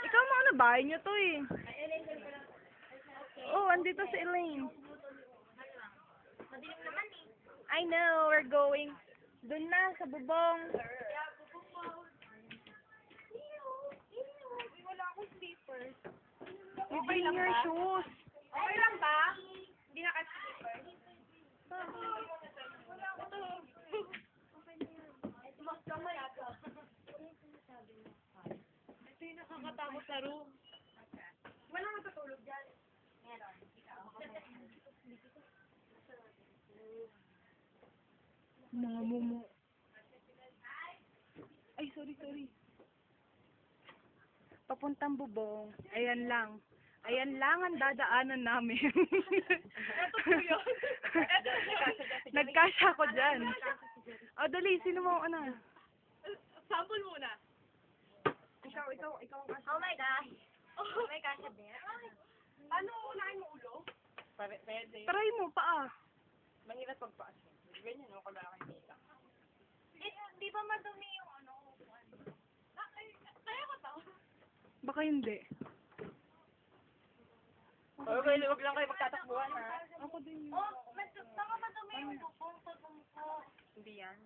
Ikaw muna, bahay niyo to eh. Oh, andito si Elaine. I know, we're going. Doon na, sa bubong. Wala akong slippers. You bring your shoes. Okay lang ba? Hindi naka-slippers. Wala ako to. Mas kamay ako. Ito yung nakakatakot sa room. Wala matutulog dyan. Meron. Mga mumu. Ay, sorry. Papuntang bubong. Ayan lang. Ayan lang ang dadaanan namin. Ito po yun. Nagkasya ko dyan. O, dali. Sino mo ano? Sample muna. Ikaw ang kasya. Oh my gosh. Oh my gosh, Abel. Ano, unahin mo ulo? Pwede. Try mo, paa. Mahirap pagpaas. Ganyan, no? Kailangan nila. Di ba madumi yung ano? Kaya ko to. Baka hindi. Okay, huwag lang kayo magtatakbuhan, ha? Ako din. Oh, baka madumi yung bubong sa bungko. Hindi yan.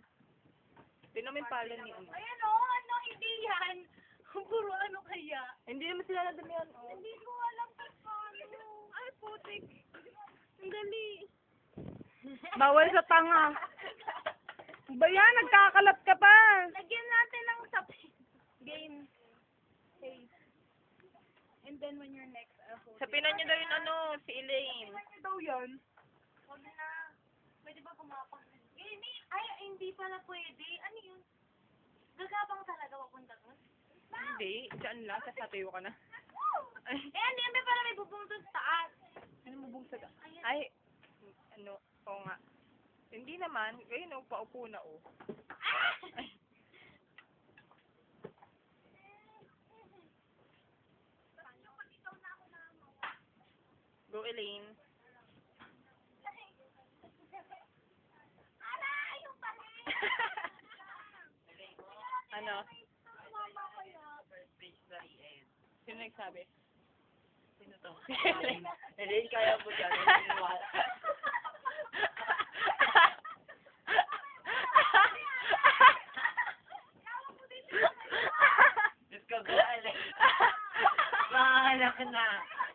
Tinumin pala ni ano. Ayan o, ano, hindi yan. Puro ano kaya? Hindi naman sila nadumihan, oh. Hindi ko alam kung paano. Ay, putik. Ang dali. Bawal sa tanga. Ba yan? Nagkakalat ka pa. Lagyan natin ng sapi. Game. Face. And then when you're next, Sapinan niyo daw yung ano, si Elaine. Ano daw yan? Huwag na. Pwede ba pumapag? Ay, hindi pala pwede. Ano yun? Gagabang talaga papunta doon? Hindi, dyan lang, sasatayo ka na. Eh, hindi. May pala may bubong doon sa taas. Ano mo bang saga? Ay, ano, oo nga. Hindi naman, ayun, oh, paupo na, oh. Ay. Go, Elaine. Ano? Sino nagsabi? Sino to? Elaine, kaya mo dyan. Diyos ko, Elaine. Mahanap na.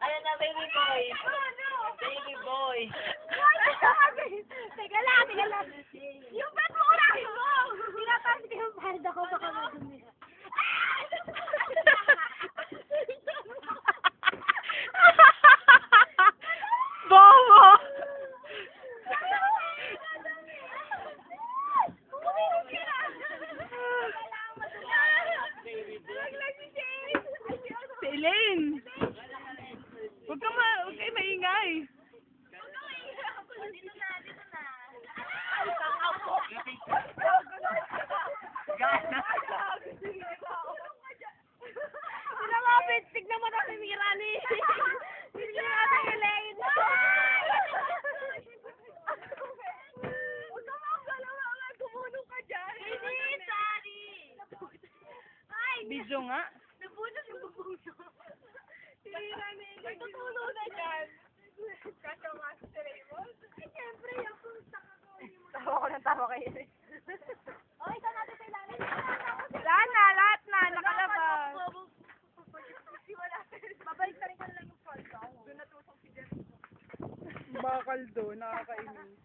Ayan na, baby boy. Baby boy. Teka lang. Yung ba't mo unahin mo? Pinapansin ko yung banda ko baka madumi. Bobo! Si Elaine! Huwag kayo maingay. Dito na. Sinamapit, tignan mo na si Mirani. Tignan natin yung Elaine. Huwag ka makagalawa nga, gumulong ka dyan. Hindi, sorry. Ay, Video nga. nabunas yung bubong nyo. Si Mirani, nagtutulo na dyan. Kasama si Raymond. Ay, siyempre, yung punta ka ko. Tawa ko ng tawa kayo. Okay, saan natin sa ilalim? Lahat na, nakalabas. Babalik na rin ka na lang yung front. Bakal doon, nakakainis.